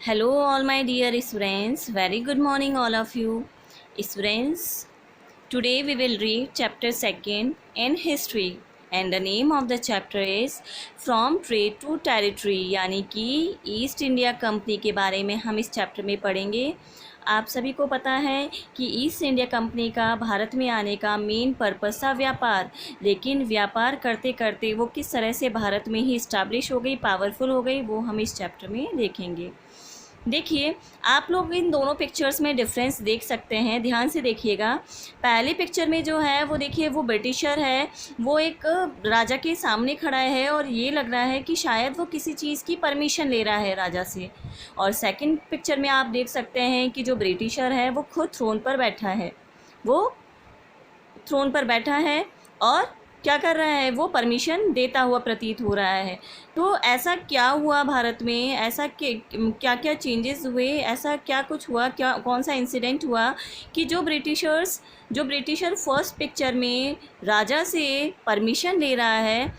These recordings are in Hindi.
Hello, all my dear students. Very good morning, all of you. Students, today we will read chapter 2 in history. And the name of the chapter is From Trade to Territory, यानी कि ईस्ट इंडिया कंपनी के बारे में हम इस चैप्टर में पढ़ेंगे। आप सभी को पता है कि ईस्ट इंडिया कंपनी का भारत में आने का मेन पर्पस था व्यापार, लेकिन व्यापार करते करते वो किस तरह से भारत में ही इस्टेब्लिश हो गई, पावरफुल हो गई, वो हम इस चैप्टर में देखेंगे। देखिए, आप लोग इन दोनों पिक्चर्स में डिफरेंस देख सकते हैं, ध्यान से देखिएगा। पहली पिक्चर में जो है वो देखिए, वो ब्रिटिशर है, वो एक राजा के सामने खड़ा है और ये लग रहा है कि शायद वो किसी चीज़ की परमिशन ले रहा है राजा से। और सेकंड पिक्चर में आप देख सकते हैं कि जो ब्रिटिशर है वो खुद थ्रोन पर बैठा है, वो थ्रोन पर बैठा है और क्या कर रहा है, वो परमिशन देता हुआ प्रतीत हो रहा है। तो ऐसा क्या हुआ भारत में, ऐसा क्या क्या चेंजेस हुए, ऐसा क्या कुछ हुआ, क्या कौन सा इंसिडेंट हुआ कि जो ब्रिटिशर फर्स्ट पिक्चर में राजा से परमिशन ले रहा है,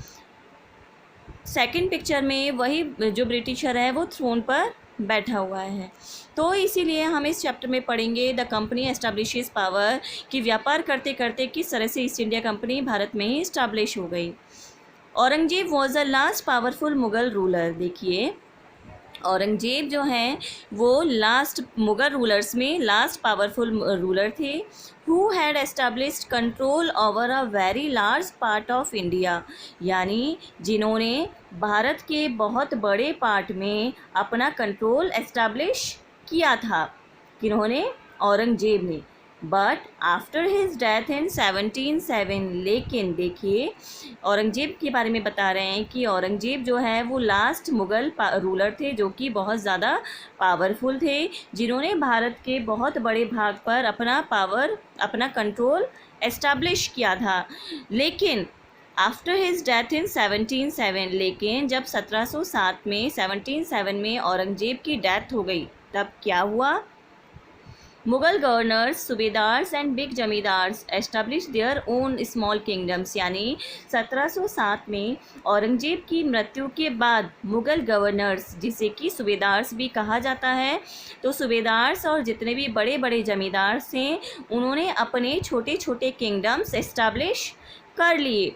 सेकंड पिक्चर में वही जो ब्रिटिशर है वो थ्रोन पर बैठा हुआ है। तो इसीलिए हम इस चैप्टर में पढ़ेंगे द कंपनी एस्टैब्लिशेस पावर, कि व्यापार करते करते किस तरह से ईस्ट इंडिया कंपनी भारत में ही इस्टेब्लिश हो गई। Aurangzeb was the last powerful Mughal ruler. देखिए, औरंगजेब जो हैं वो लास्ट मुग़ल रूलर्स में लास्ट पावरफुल रूलर थे, who had established control over a very large part of India, यानी जिन्होंने भारत के बहुत बड़े पार्ट में अपना कंट्रोल एस्टैब्लिश किया था। किन्होंने? औरंगजेब ने। But after his death in 1707, लेकिन देखिए, औरंगजेब के बारे में बता रहे हैं कि औरंगजेब जो है वो लास्ट मुग़ल रूलर थे जो कि बहुत ज़्यादा पावरफुल थे, जिन्होंने भारत के बहुत बड़े भाग पर अपना कंट्रोल एस्टैब्लिश किया था। लेकिन आफ्टर हिज डेथ इन 1707, लेकिन जब 1707 में औरंगजेब की डेथ हो गई, तब क्या हुआ? Mughal governors, subedars and big zamindars establish their own small kingdoms, यानी 1707 में औरंगजेब की मृत्यु के बाद मुग़ल गवर्नर्स, जिसे कि सूबेदार्स भी कहा जाता है, तो सूबेदार्स और जितने भी बड़े बड़े जमींदार थे उन्होंने अपने छोटे छोटे किंगडम्स एस्टैब्लिश कर लिए।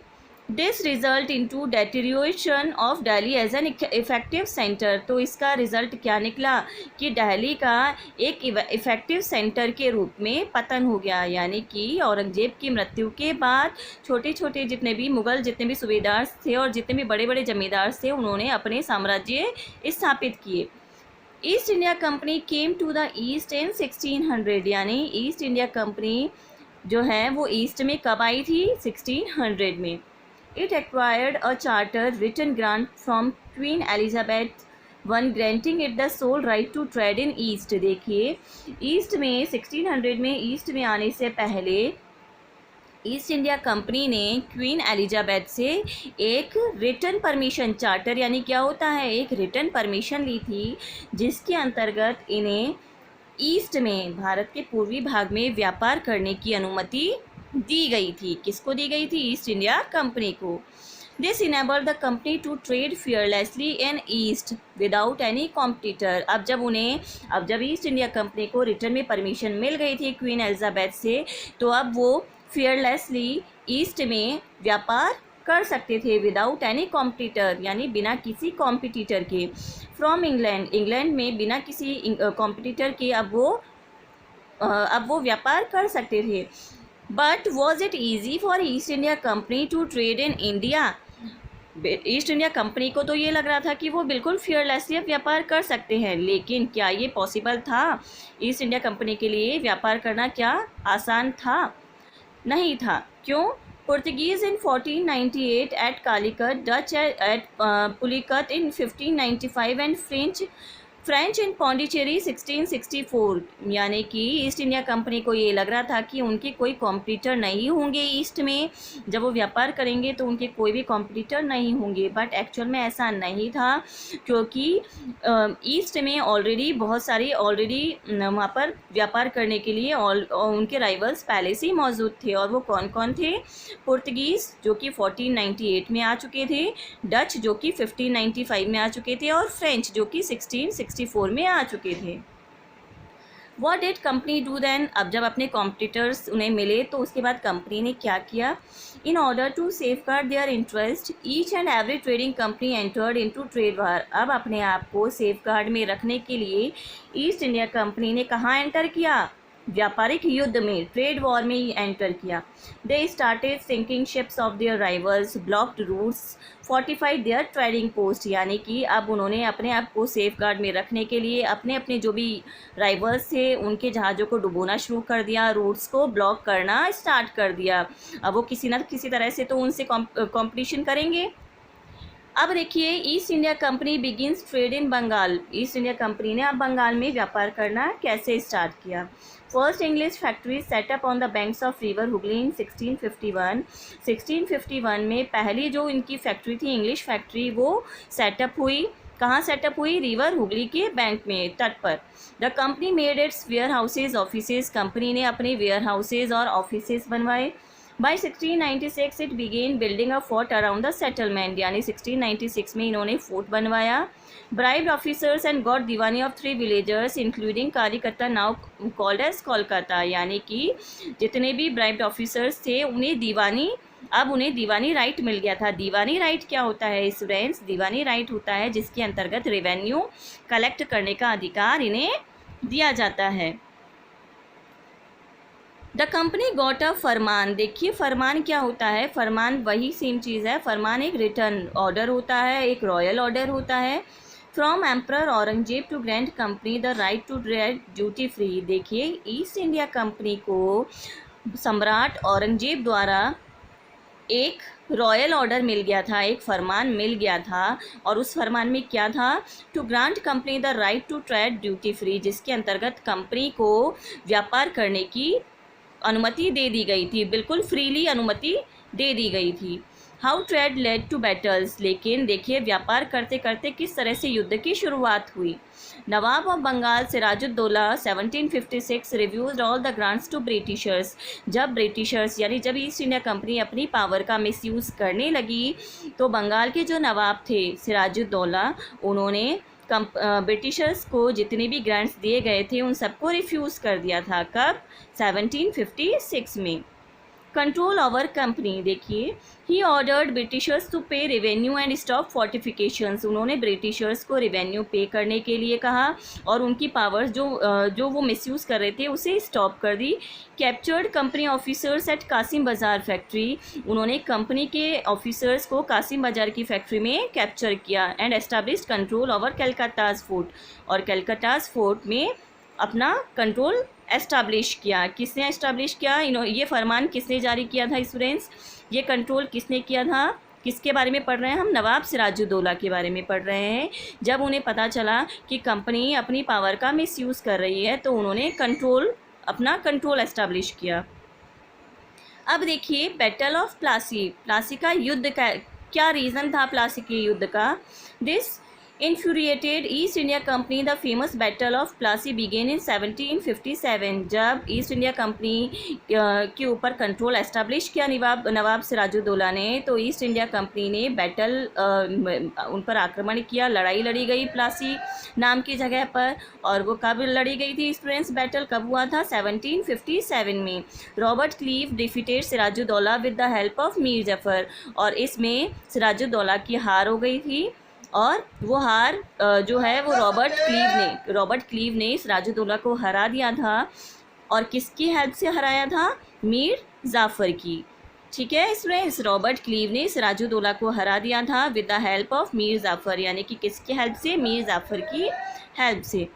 This result into deterioration of Delhi as an effective centre, तो इसका रिज़ल्ट क्या निकला कि दिल्ली का एक इफ़ेक्टिव सेंटर के रूप में पतन हो गया, यानी कि औरंगजेब की मृत्यु के बाद छोटे छोटे जितने भी सूबेदार थे और जितने भी बड़े बड़े जमींदार थे, उन्होंने अपने साम्राज्य स्थापित किए। East India Company came to the east in 1600, यानी ईस्ट इंडिया कंपनी जो है वो ईस्ट में कब आई थी? 1600 में। It acquired a charter written grant from Queen Elizabeth I, granting it the sole right to trade in East। देखिए, ईस्ट में 1600 में ईस्ट में आने से पहले ईस्ट इंडिया कंपनी ने क्वीन एलिजाबेथ से एक रिटर्न परमिशन, चार्टर यानी क्या होता है, एक रिटर्न परमिशन ली थी, जिसके अंतर्गत इन्हें ईस्ट में भारत के पूर्वी भाग में व्यापार करने की अनुमति दी गई थी। किसको दी गई थी? ईस्ट इंडिया कंपनी को। This enabled the company to trade fearlessly in East without any competitor. अब जब ईस्ट इंडिया कंपनी को रिटर्न में परमिशन मिल गई थी क्वीन एलिजाबेथ से, तो अब वो फियरलेसली ईस्ट में व्यापार कर सकते थे विदाउट एनी कॉम्पिटिटर, यानी बिना किसी कॉम्पिटिटर के। फ्रॉम इंग्लैंड में बिना किसी कॉम्पिटिटर के अब वो व्यापार कर सकते थे। But was it easy for East India Company to trade in India? East India Company को तो ये लग रहा था कि वो बिल्कुल फियरलेसली व्यापार कर सकते हैं, लेकिन क्या ये पॉसिबल था? ईस्ट इंडिया कंपनी के लिए व्यापार करना क्या आसान था? नहीं था। क्यों? Portuguese in 1498 at Calicut, Dutch at Pulicat in 1595 and French in Pondicherry 1664, यानी कि ईस्ट इंडिया कंपनी को ये लग रहा था कि उनके कोई कॉम्पिटिटर नहीं होंगे ईस्ट में, जब वो व्यापार करेंगे तो उनके कोई भी कॉम्पिटिटर नहीं होंगे। बट एक्चुअल में ऐसा नहीं था, क्योंकि ईस्ट में ऑलरेडी वहाँ पर व्यापार करने के लिए उनके राइवल्स पहले से ही मौजूद थे। और वो कौन कौन थे? पुर्तगीज़ जो कि 1498 में आ चुके थे, डच जो कि 1595 में आ चुके थे, और फ्रेंच जो कि 1664 1864 में आ चुके थे। What did company do then? अब जब अपने कॉम्पिटिटर्स उन्हें मिले तो उसके बाद कंपनी ने क्या किया? In order to safeguard their interest, each and every trading company entered into trade war. अब अपने आप को सेफगार्ड में रखने के लिए ईस्ट इंडिया कंपनी ने कहाँ एंटर किया? व्यापारिक युद्ध में, ट्रेड वॉर में ही एंटर किया। They started sinking ships of their rivals, blocked routes, fortified their trading post, यानी कि अब उन्होंने अपने आप को सेफगार्ड में रखने के लिए अपने अपने जो भी राइवल्स थे उनके जहाज़ों को डुबोना शुरू कर दिया, रूट्स को ब्लॉक करना स्टार्ट कर दिया। अब वो किसी न किसी तरह से तो उनसे कॉम्पिटिशन करेंगे। अब देखिए, East India Company begins trade in Bengal. East India Company ने अब बंगाल में व्यापार करना कैसे स्टार्ट किया? First English factory setup on the banks of river Hooghly in 1651। 1651 में पहली जो इनकी फैक्ट्री थी, इंग्लिश फैक्ट्री, वो सेटअप हुई। कहाँ सेटअप हुई? रिवर हुगली के बैंक में, तट पर। The company made its warehouses offices. कंपनी ने अपने वेयर हाउसेज और ऑफिसेज बनवाए। By 1696 it began building a fort around the settlement, यानी 1696 में इन्होंने फोर्ट बनवाया। Bribed officers and got Deewani of 3 villagers including Kalikata now called as Kolkata, यानी कि जितने भी ब्राइब्ड ऑफिसर्स थे उन्हें दीवानी राइट मिल गया था। दीवानी राइट क्या होता है स्टूडेंट्स? दीवानी राइट होता है जिसके अंतर्गत रेवेन्यू कलेक्ट करने का अधिकार इन्हें दिया जाता है। द कंपनी गॉट अ फरमान। देखिए फरमान क्या होता है? फरमान वही सेम चीज़ है। फरमान एक रिटर्न ऑर्डर होता है, एक रॉयल ऑर्डर होता है। From emperor Aurangzeb to grand company the right to trade duty free. देखिए ईस्ट इंडिया कंपनी को सम्राट औरंगजेब द्वारा एक रॉयल ऑर्डर मिल गया था, एक फरमान मिल गया था, और उस फरमान में क्या था? To grant company the right to trade duty free, जिसके अंतर्गत कंपनी को व्यापार करने की अनुमति दे दी गई थी, बिल्कुल फ्रीली अनुमति दे दी गई थी। How trade led to battles. लेकिन देखिए व्यापार करते करते किस तरह से युद्ध की शुरुआत हुई। Nawab of Bengal Sirajuddaulah 1756 reviews all the grants to Britishers. जब ब्रिटिशर्स यानी जब ईस्ट इंडिया कंपनी अपनी पावर का मिसयूज़ करने लगी तो बंगाल के जो नवाब थे सिराजुद्दौला, उन्होंने ब्रिटिशर्स को जितने भी ग्रांट्स दिए गए थे उन सबको रिफ्यूज़ कर दिया था। कब? 1756 में। Control over company. देखिए ही ऑर्डर्ड ब्रिटिशर्स टू पे रेवेन्यू एंड स्टॉप फोर्टिफिकेशंस। उन्होंने ब्रिटिशर्स को रेवेन्यू पे करने के लिए कहा और उनकी पावर्स जो वो मिसयूज़ कर रहे थे उसे स्टॉप कर दी। Captured company officers at Kasim Bazar factory. उन्होंने कंपनी के ऑफिसर्स को कासिम बाज़ार की फैक्ट्री में कैप्चर किया। And established control over Calcutta's fort. और कलकत्ताज फोर्ट में अपना कंट्रोल एस्टैब्लिश किया। किसने एस्टैब्लिश किया? ये फरमान किसने जारी किया था स्टूडेंट्स? ये कंट्रोल किसने किया था? किसके बारे में पढ़ रहे हैं हम? नवाब सिराजुद्दौला के बारे में पढ़ रहे हैं। जब उन्हें पता चला कि कंपनी अपनी पावर का मिसयूज़ कर रही है तो उन्होंने अपना कंट्रोल एस्टैब्लिश किया। अब देखिए बैटल ऑफ प्लासी। प्लासी का युद्ध का क्या रीज़न था? प्लासी के युद्ध का this infuriated East India Company. The famous battle of Plassey began in 1757। जब ईस्ट इंडिया कंपनी के ऊपर कंट्रोल एस्टैब्लिश किया नवाब सिराजुद्दौला ने, तो ईस्ट इंडिया कंपनी ने बैटल उन पर आक्रमण किया, लड़ाई लड़ी गई प्लासी नाम की जगह पर। और वो कब लड़ी गई थी स्टूडेंट्स? बैटल कब हुआ था? 1757 में। Robert Clive defeated Sirajuddaula with the help of Mir Jafar. और इसमें सिराजुद्दौला की हार हो गई थी और वो हार जो है वो रॉबर्ट क्लीव ने सिराजुद्दौला को हरा दिया था। और किसकी हेल्प से हराया था? मीर जाफ़र की। ठीक है स्टूडेंट्स, रॉबर्ट क्लीव ने सिराजुद्दौला को हरा दिया था with the help of Mir Jafar, यानी कि किसकी हेल्प से? मीर जाफ़र की हेल्प से।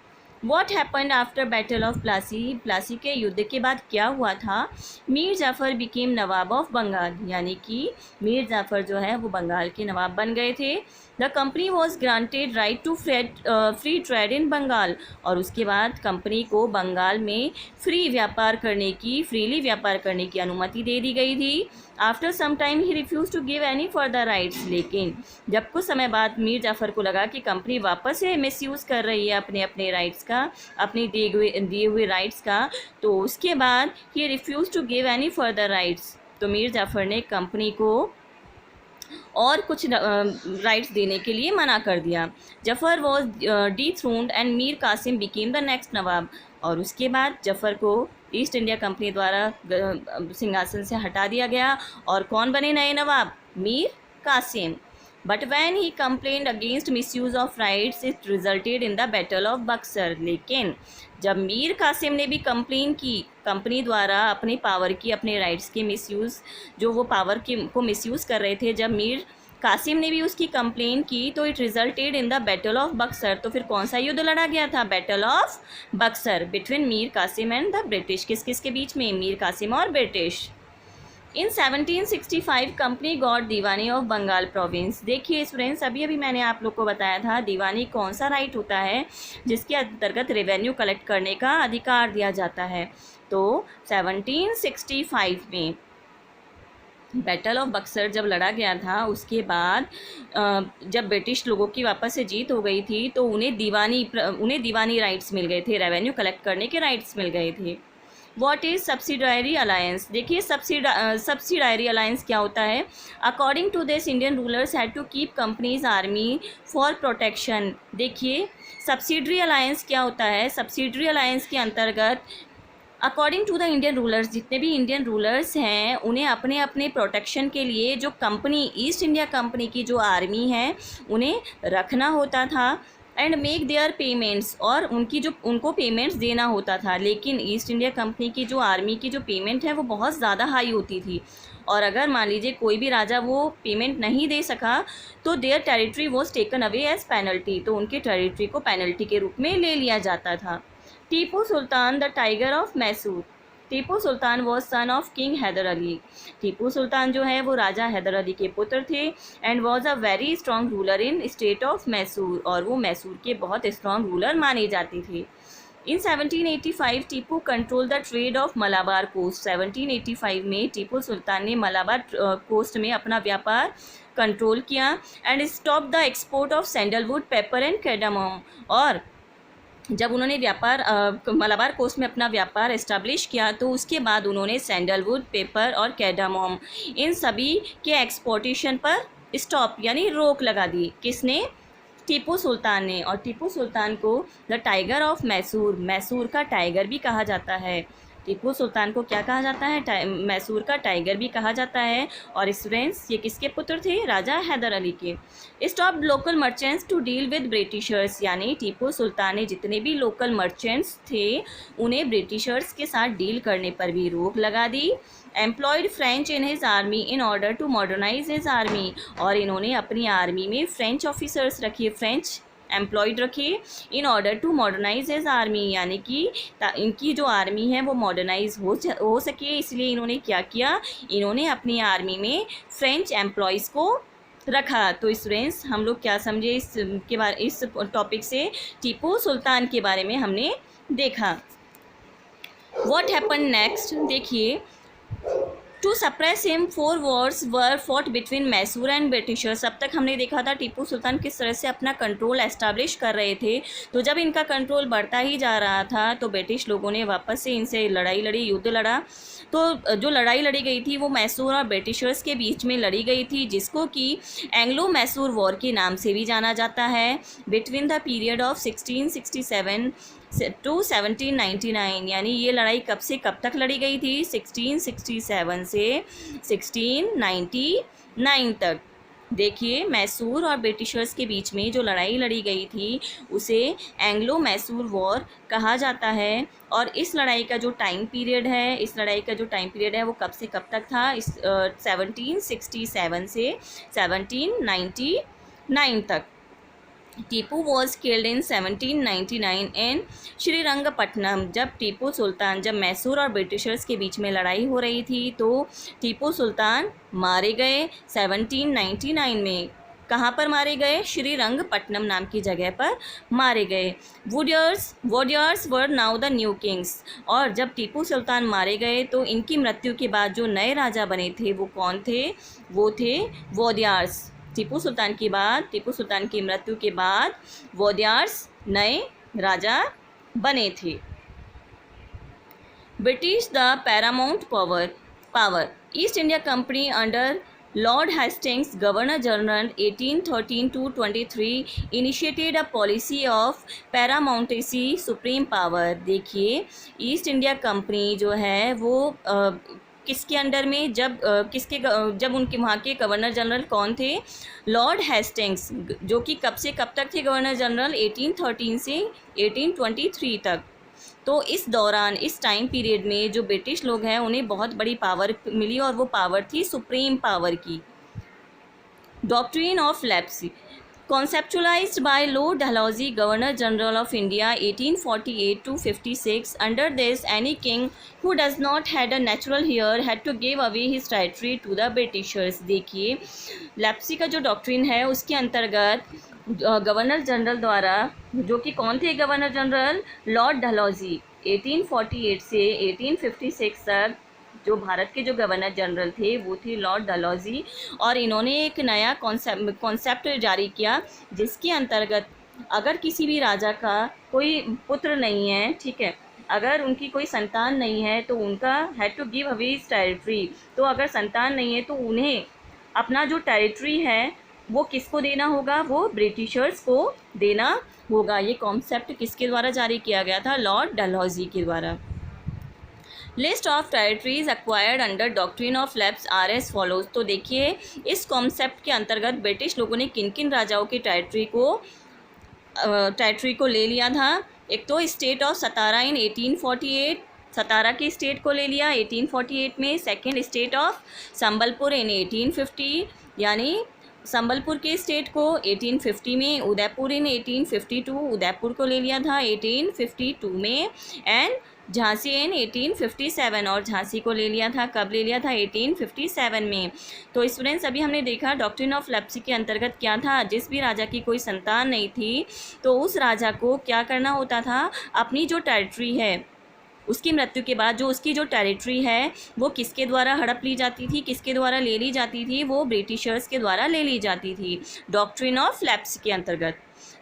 What happened after battle of Plassey. Plassey के युद्ध के बाद क्या हुआ था? मीर जाफ़र बिकेम नवाब ऑफ बंगाल, यानी कि मीर जाफ़र जो है वो बंगाल के नवाब बन गए थे। The company was granted right to free trade in Bengal. और उसके बाद कंपनी को बंगाल में फ्रीली व्यापार करने की अनुमति दे दी गई थी। आफ्टर सम टाइम ही refuse to give any further rights. लेकिन जब कुछ समय बाद मीर जाफ़र को लगा कि कंपनी वापस से मिसयूज़ कर रही है अपने राइट्स का, अपने दिए हुए राइट्स का, तो उसके बाद ही refuse to give any further rights. तो मीर जाफ़र ने कंपनी को और कुछ राइट्स देने के लिए मना कर दिया। Jafar was dethroned and Mir Kasim became the next nawab. और उसके बाद जफ़र को ईस्ट इंडिया कंपनी द्वारा सिंहासन से हटा दिया गया और कौन बने नए nawab? Mir Kasim. But when he complained against misuse of rights it resulted in the battle of Buxar. लेकिन जब मीर कासिम ने भी कंप्लेन की कंपनी द्वारा अपने पावर की, अपने राइट्स के मिसयूज़, जो वो पावर को मिसयूज़ कर रहे थे, जब मीर कासिम ने भी उसकी कंप्लेन की तो it resulted in the battle of Buxar. तो फिर कौन सा युद्ध लड़ा गया था? Battle of Buxar between Mir Qasim and the British. किस किस के बीच में? मीर कासिम और British. In 1765 company got diwani of Bengal province. देखिए स्टूडेंट्स, अभी मैंने आप लोग को बताया था दीवानी कौन सा राइट होता है जिसके अंतर्गत रेवेन्यू कलेक्ट करने का अधिकार दिया जाता है। तो 1765 में बैटल ऑफ बक्सर जब लड़ा गया था, उसके बाद जब ब्रिटिश लोगों की वापस से जीत हो गई थी तो उन्हें दीवानी राइट्स मिल गए थे, रेवेन्यू कलेक्ट करने के राइट्स मिल गए थे। What is subsidiary alliance? देखिए सब्सिडायरी अलायंस क्या होता है? According to this Indian rulers had to keep company's army for protection. देखिए सब्सिडरी अलायंस क्या होता है? सब्सिडरी अलायंस के अंतर्गत according to the Indian rulers, जितने भी इंडियन रूलर्स हैं उन्हें अपने अपने प्रोटेक्शन के लिए जो कंपनी, ईस्ट इंडिया कंपनी की जो आर्मी है उन्हें रखना होता था एंड मेक देयर पेमेंट्स, और उनको पेमेंट्स देना होता था। लेकिन ईस्ट इंडिया कंपनी की जो आर्मी की जो पेमेंट है वो बहुत ज़्यादा हाई होती थी, और अगर मान लीजिए कोई भी राजा वो पेमेंट नहीं दे सका तो their territory was taken away as penalty, तो उनके टेरिटरी को पेनल्टी के रूप में ले लिया जाता था। Tipu Sultan the tiger of Mysore. Tipu Sultan was son of king Hyder Ali. Tipu Sultan जो है वो राजा हैदर अली के पुत्र थे and was a very strong ruler in state of Mysore, और वो मैसूर के बहुत स्ट्रॉन्ग रूलर माने जाते थे। In 1785 Tipu control the trade of Malabar coast. 1785 में टीपू सुल्तान ने मलाबार कोस्ट में अपना व्यापार कंट्रोल किया and stop the export of sandalwood, pepper and cardamom. और जब उन्होंने मलाबार कोस्ट में अपना व्यापार इस्टेब्लिश किया तो उसके बाद उन्होंने सैंडलवुड, पेपर और कैडामोम इन सभी के एक्सपोर्टेशन पर स्टॉप यानी रोक लगा दी। किसने? टीपू सुल्तान ने। और टीपू सुल्तान को the tiger of Mysore, Mysore का टाइगर भी कहा जाता है। टीपू सुल्तान को क्या कहा जाता है? मैसूर का टाइगर भी कहा जाता है। और स्टूडेंट्स, ये किसके पुत्र थे? राजा हैदर अली के। Stop local merchants to deal with Britishers, यानी टीपू सुल्तान ने जितने भी लोकल मर्चेंट्स थे उन्हें ब्रिटिशर्स के साथ डील करने पर भी रोक लगा दी। Employed French in his army in order to modernize his army, और इन्होंने अपनी आर्मी में फ्रेंच ऑफिसर्स रखे, फ्रेंच एम्प्लॉयड रखे in order to modernize his army, यानी कि इनकी जो आर्मी है वो मॉडर्नाइज हो सके, इसलिए इन्होंने क्या किया? इन्होंने अपनी आर्मी में फ्रेंच एम्प्लॉयज़ को रखा। तो स्टूडेंट्स, हम लोग क्या समझे इस टॉपिक से? टीपू सुल्तान के बारे में हमने देखा। What happen next? देखिए, to suppress him 4 wars were fought between Mysore and Britishers. अब तक हमने देखा था टीपू सुल्तान किस तरह से अपना कंट्रोल एस्टैब्लिश कर रहे थे। तो जब इनका कंट्रोल बढ़ता ही जा रहा था तो ब्रिटिश लोगों ने वापस से इनसे लड़ाई लड़ी, युद्ध लड़ा। तो जो लड़ाई लड़ी गई थी वो मैसूर और ब्रिटिशर्स के बीच में लड़ी गई थी, जिसको कि एंग्लो मैसूर वॉर के नाम से भी जाना जाता है। Between the period of 1667 to 1799, यानी ये लड़ाई कब से कब तक लड़ी गई थी? 1667 से 1699 तक। देखिए, मैसूर और ब्रिटिशर्स के बीच में जो लड़ाई लड़ी गई थी उसे एंग्लो मैसूर वॉर कहा जाता है। और इस लड़ाई का जो टाइम पीरियड है वो कब से कब तक था? 1767 से 1799 तक। टीपू वॉज किल्ड इन 1799 इन श्रीरंगपट्टनम। जब मैसूर और ब्रिटिशर्स के बीच में लड़ाई हो रही थी तो टीपू सुल्तान मारे गए 1799 में। कहाँ पर मारे गए? श्रीरंगपट्टनम नाम की जगह पर मारे गए। Wodeyars were now the new kings. और जब टीपू सुल्तान मारे गए तो इनकी मृत्यु के बाद जो नए राजा बने थे वो कौन थे? वो थे वोडियर्स। टीपू सुल्तान की मृत्यु के बाद वोडियर्स नए राजा बने थे। British the Paramount power. East India company under Lord Hastings, Governor General 1813 to 23, initiated a policy of paramountcy, supreme power. देखिए ईस्ट इंडिया कंपनी जो है वो किसके अंडर में, जब उनके वहाँ के गवर्नर जनरल कौन थे? लॉर्ड हेस्टिंग्स, जो कि कब से कब तक थे गवर्नर जनरल? 1813 से 1823 तक। तो इस दौरान, इस टाइम पीरियड में जो ब्रिटिश लोग हैं उन्हें बहुत बड़ी पावर मिली और वो पावर थी सुप्रीम पावर की। Doctrine of lapse, conceptualized by Lord Dalhousie, Governor General of India 1848 to 56. Under this, any king who does not had a natural heir had to give away his territory to the Britishers. देखिए लेप्सी का जो डॉक्ट्रिन है उसके अंतर्गत गवर्नर जनरल द्वारा, जो कि कौन थे गवर्नर जनरल? लॉर्ड डलहौजी, 1848 से 1856 तक जो भारत के जो गवर्नर जनरल थे वो थे लॉर्ड डलहौजी। और इन्होंने एक नया कॉन्सेप्ट जारी किया जिसके अंतर्गत अगर किसी भी राजा का कोई पुत्र नहीं है, ठीक है, अगर उनकी कोई संतान नहीं है तो उनका had to give away his territory. तो अगर संतान नहीं है तो उन्हें अपना जो टेरिटरी है वो किसको देना होगा? वो ब्रिटिशर्स को देना होगा। ये कॉन्सेप्ट किसके द्वारा जारी किया गया था? लॉर्ड डलहौजी के द्वारा। List of territories acquired under doctrine of lapse are as follows. तो देखिए इस कॉन्सेप्ट के अंतर्गत ब्रिटिश लोगों ने किन किन राजाओं की टेरिटरी को ले लिया था? एक तो स्टेट ऑफ सतारा इन 1848, सतारा की स्टेट को ले लिया 1848 में। सेकेंड स्टेट ऑफ संबलपुर इन 1850, यानी संबलपुर के स्टेट को 1850 में। उदयपुर इन 1852, उदयपुर को ले लिया था 1852 में। एंड झांसी इन 1857, और झांसी को ले लिया था, कब ले लिया था? 1857 में। तो स्टूडेंट्स अभी हमने देखा डॉक्ट्रिन ऑफ लेप्सी के अंतर्गत क्या था? जिस भी राजा की कोई संतान नहीं थी तो उस राजा को क्या करना होता था? अपनी जो टेरिटरी है उसकी मृत्यु के बाद जो उसकी जो टेरिटरी है वो किसके द्वारा हड़प ली जाती थी, किसके द्वारा ले ली जाती थी? वो ब्रिटिशर्स के द्वारा ले ली जाती थी डॉक्ट्रिन ऑफ लेप्सी के अंतर्गत।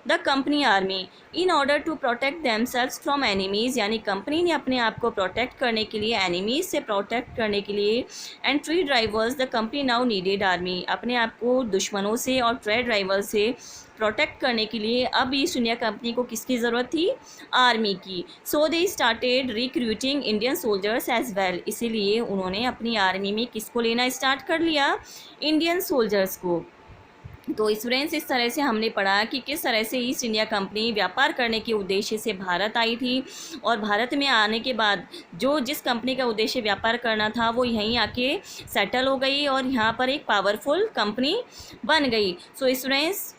The company army, in order to protect themselves from enemies, यानी कंपनी ने अपने आप को प्रोटेक्ट करने के लिए, एनिमीज़ से प्रोटेक्ट करने के लिए, and trade drivers, the company now needed army, अपने आप को दुश्मनों से और ट्रेड ड्राइवर से प्रोटेक्ट करने के लिए अब ईस्ट इंडिया कंपनी को किसकी ज़रूरत थी? आर्मी की। So they started recruiting Indian soldiers as well, इसीलिए उन्होंने अपनी आर्मी में किसको लेना स्टार्ट कर लिया? इंडियन सोल्जर्स को। तो स्टूडेंट्स इस तरह से हमने पढ़ा कि किस तरह से ईस्ट इंडिया कंपनी व्यापार करने के उद्देश्य से भारत आई थी, और भारत में आने के बाद जिस कंपनी का उद्देश्य व्यापार करना था वो यहीं आके सेटल हो गई और यहाँ पर एक पावरफुल कंपनी बन गई। So students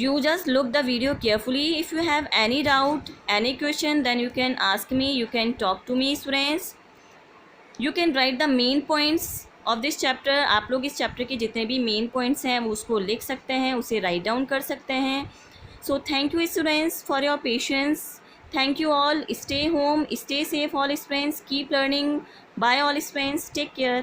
you just look the video carefully. If you have any doubt, any question, then you can ask me, you can talk to me students. You can write the main points of this chapter. आप लोग इस चैप्टर के जितने भी मेन पॉइंट्स हैं वो उसको लिख सकते हैं, उसे राइट डाउन कर सकते हैं। So thank you students for your patience. Thank you all. Stay home, stay safe all students. Keep learning. Bye all students. Take care.